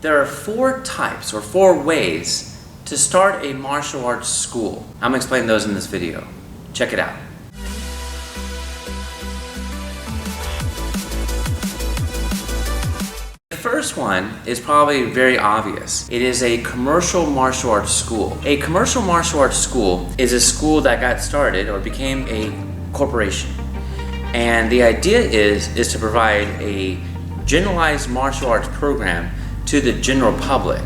There are 4 types or 4 ways to start a martial arts school. I'm gonna explain those in this video. Check it out. The first one is probably very obvious. It is a commercial martial arts school. A commercial martial arts school is a school that got started or became a corporation. And the idea is to provide a generalized martial arts program to the general public,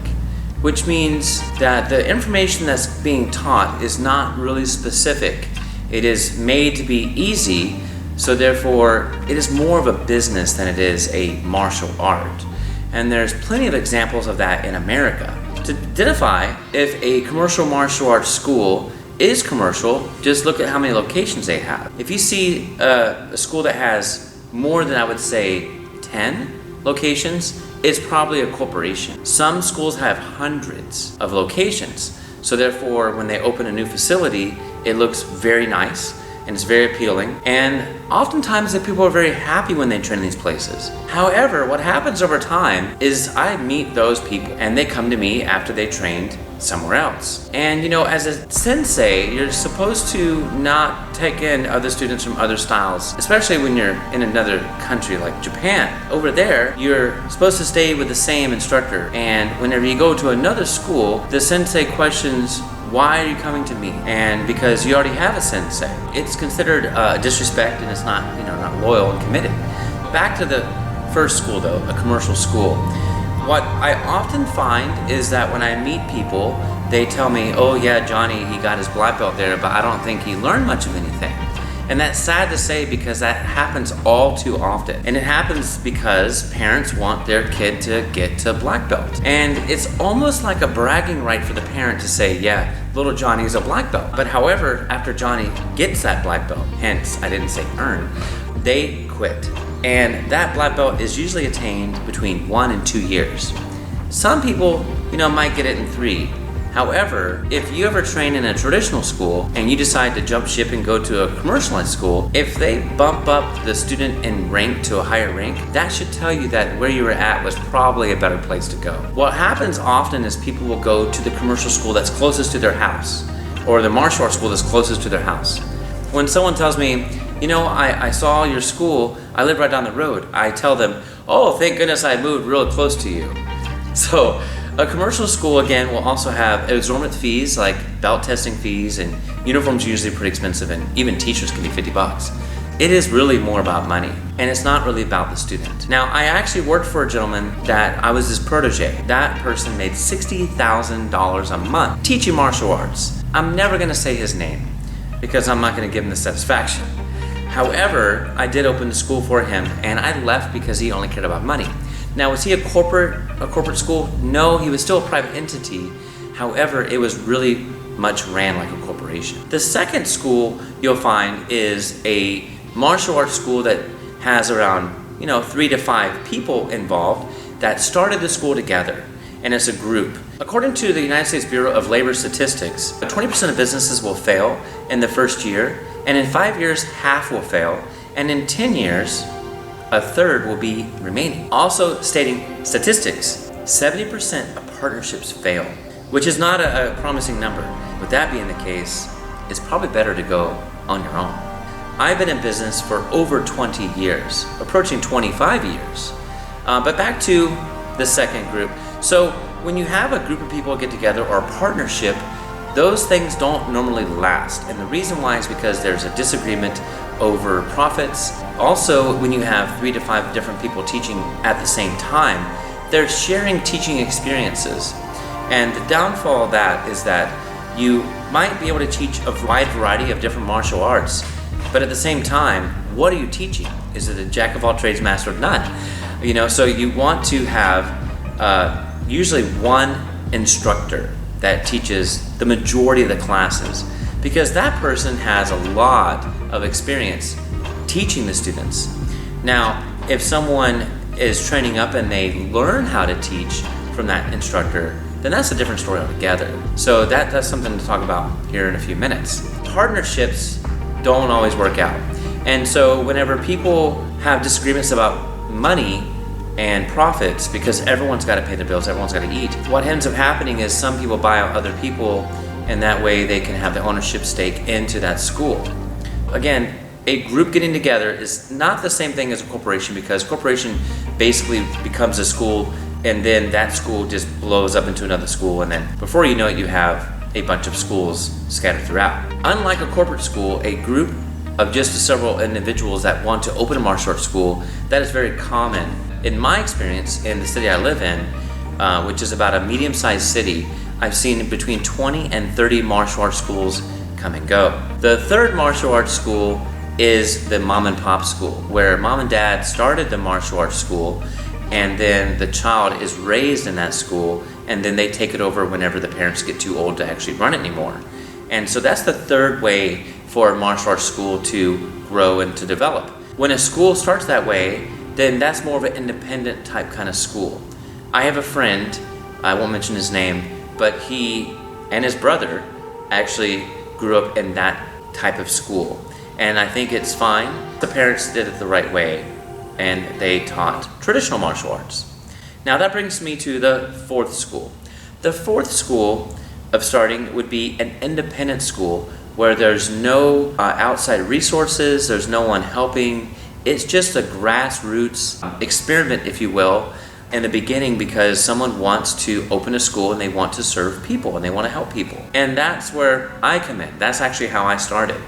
which means that the information that's being taught is not really specific. It is made to be easy, so therefore it is more of a business than it is a martial art. And there's plenty of examples of that in America. To identify if a commercial martial arts school is commercial, just look at how many locations they have. If you see a school that has more than, I would say, 10 locations, it's probably a corporation. Some schools have hundreds of locations, so therefore when they open a new facility, it looks very nice and it's very appealing, and oftentimes the people are very happy when they train in these places. However, what happens over time is I meet those people and they come to me after they trained somewhere else. And you know, as a sensei, you're supposed to not take in other students from other styles, especially when you're in another country like Japan. Over there, you're supposed to stay with the same instructor, and whenever you go to another school, the sensei questions, why are you coming to me? And because you already have a sensei. It's considered disrespect, and it's not, not loyal and committed. Back to the first school though, a commercial school. What I often find is that when I meet people, they tell me, oh yeah, Johnny, he got his black belt there, but I don't think he learned much of anything. And that's sad to say because that happens all too often. And it happens because parents want their kid to get to black belt. And it's almost like a bragging right for the parent to say, yeah, little Johnny is a black belt. But however, after Johnny gets that black belt, hence I didn't say earn, they quit. And that black belt is usually attained between 1 and 2 years. Some people, might get it in 3. However, if you ever train in a traditional school and you decide to jump ship and go to a commercialized school, if they bump up the student in rank to a higher rank, that should tell you that where you were at was probably a better place to go. What happens often is people will go to the commercial school that's closest to their house, or the martial arts school that's closest to their house. When someone tells me, I saw your school, I live right down the road, I tell them, oh, thank goodness I moved real close to you. So a commercial school, again, will also have exorbitant fees like belt testing fees, and uniforms are usually pretty expensive, and even t-shirts can be $50. It is really more about money, and it's not really about the student. Now, I actually worked for a gentleman that I was his protege. That person made $60,000 a month teaching martial arts. I'm never gonna say his name because I'm not gonna give him the satisfaction. However, I did open the school for him, and I left because he only cared about money. Now, was he a corporate school? No, he was still a private entity. However, it was really much ran like a corporation. The second school you'll find is a martial arts school that has around 3 to 5 people involved that started the school together, and it's a group. According to the United States Bureau of Labor Statistics, 20% of businesses will fail in the first year, and in 5 years, half will fail, and in 10 years, a third will be remaining. Also stating statistics, 70% of partnerships fail, which is not a promising number. With that being the case, it's probably better to go on your own. I've been in business for over 20 years, approaching 25 years. But back to the second group. So when you have a group of people get together or a partnership, those things don't normally last. And the reason why is because there's a disagreement over profits. Also, when you have 3 to 5 different people teaching at the same time, they're sharing teaching experiences. And the downfall of that is that you might be able to teach a wide variety of different martial arts, but at the same time, what are you teaching? Is it a jack of all trades, master of none? So you want to have usually one instructor that teaches the majority of the classes, because that person has a lot of experience teaching the students. Now, if someone is training up and they learn how to teach from that instructor, then that's a different story altogether. So that's something to talk about here in a few minutes. Partnerships don't always work out. And so whenever people have disagreements about money, and profits because everyone's got to pay the bills, everyone's got to eat. What ends up happening is some people buy out other people, and that way they can have the ownership stake into that school. Again, a group getting together is not the same thing as a corporation, because corporation basically becomes a school, and then that school just blows up into another school, and then before you know it, you have a bunch of schools scattered throughout. Unlike a corporate school, a group of just several individuals that want to open a martial arts school, that is very common. In my experience in the city I live in, which is about a medium-sized city, I've seen between 20 and 30 martial arts schools come and go. The third martial arts school is the mom and pop school, where mom and dad started the martial arts school, and then the child is raised in that school, and then they take it over whenever the parents get too old to actually run it anymore. And so that's the third way for a martial arts school to grow and to develop. When a school starts that way, then that's more of an independent type kind of school. I have a friend, I won't mention his name, but he and his brother actually grew up in that type of school. And I think it's fine. The parents did it the right way, and they taught traditional martial arts. Now that brings me to the fourth school. The fourth school of starting would be an independent school where there's no outside resources, there's no one helping. It's just a grassroots experiment, if you will, in the beginning, because someone wants to open a school and they want to serve people and they want to help people. And that's where I come in. That's actually how I started.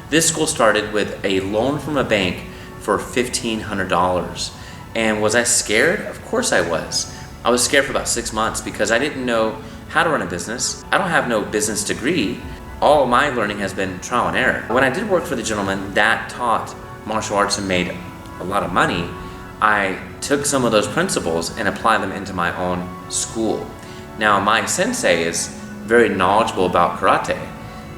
This school started with a loan from a bank for $1,500. And was I scared? Of course I was. I was scared for about 6 months because I didn't know how to run a business. I don't have no business degree. All of my learning has been trial and error. When I did work for the gentleman that taught martial arts and made a lot of money, I took some of those principles and applied them into my own school. Now my sensei is very knowledgeable about karate,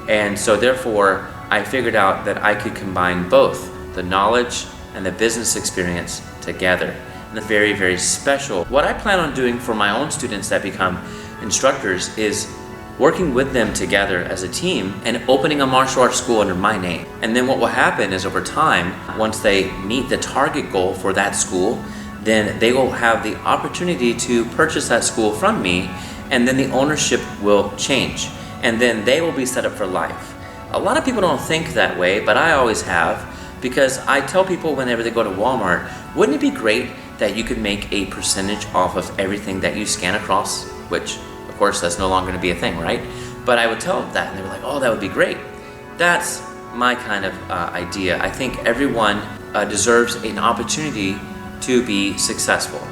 and so therefore I figured out that I could combine both the knowledge and the business experience together. And it's very, very special. What I plan on doing for my own students that become instructors is working with them together as a team and opening a martial arts school under my name. And then what will happen is over time, once they meet the target goal for that school, then they will have the opportunity to purchase that school from me, and then the ownership will change. And then they will be set up for life. A lot of people don't think that way, but I always have, because I tell people whenever they go to Walmart, wouldn't it be great that you could make a percentage off of everything that you scan across? Which, of course, that's no longer going to be a thing, right? But I would tell them that, and they were like, oh, that would be great. That's my kind of idea. I think everyone deserves an opportunity to be successful.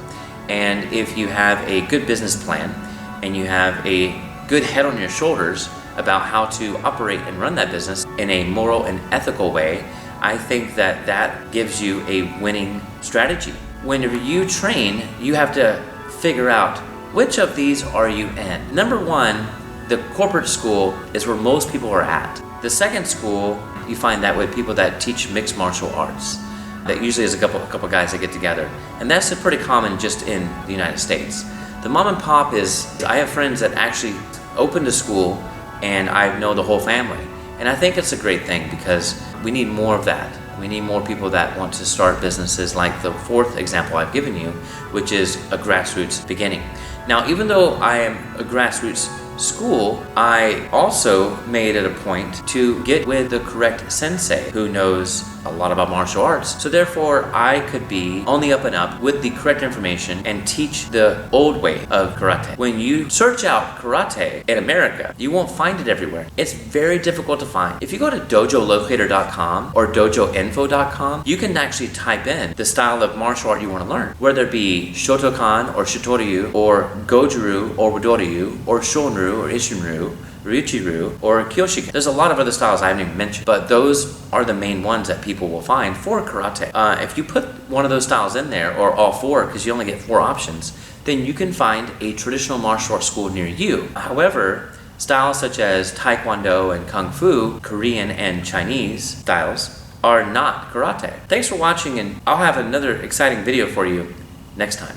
And if you have a good business plan and you have a good head on your shoulders about how to operate and run that business in a moral and ethical way, I think that that gives you a winning strategy. Whenever you train, you have to figure out which of these are you in. Number one, the corporate school is where most people are at. The second school, you find that with people that teach mixed martial arts. That usually is a couple guys that get together. And that's pretty common just in the United States. The mom and pop is, I have friends that actually opened a school and I know the whole family. And I think it's a great thing because we need more of that. We need more people that want to start businesses like the fourth example I've given you, which is a grassroots beginning. Now, even though I am a grassroots school, I also made it a point to get with the correct sensei who knows a lot about martial arts. So therefore, I could be on the up and up with the correct information and teach the old way of karate. When you search out karate in America, you won't find it everywhere. It's very difficult to find. If you go to dojolocator.com or dojoinfo.com, you can actually type in the style of martial art you want to learn, whether it be Shotokan or Shito-Ryu or Goju-Ryu or Wadori-Ryu or Shon-Ryu or Ishin-Ryu, Ryuchi-Ryu, or Kyoshi. There's a lot of other styles I haven't even mentioned, but those are the main ones that people will find for karate. If you put one of those styles in there, or all four, because you only get 4 options, then you can find a traditional martial arts school near you. However, styles such as Taekwondo and Kung Fu, Korean and Chinese styles, are not karate. Thanks for watching, and I'll have another exciting video for you next time.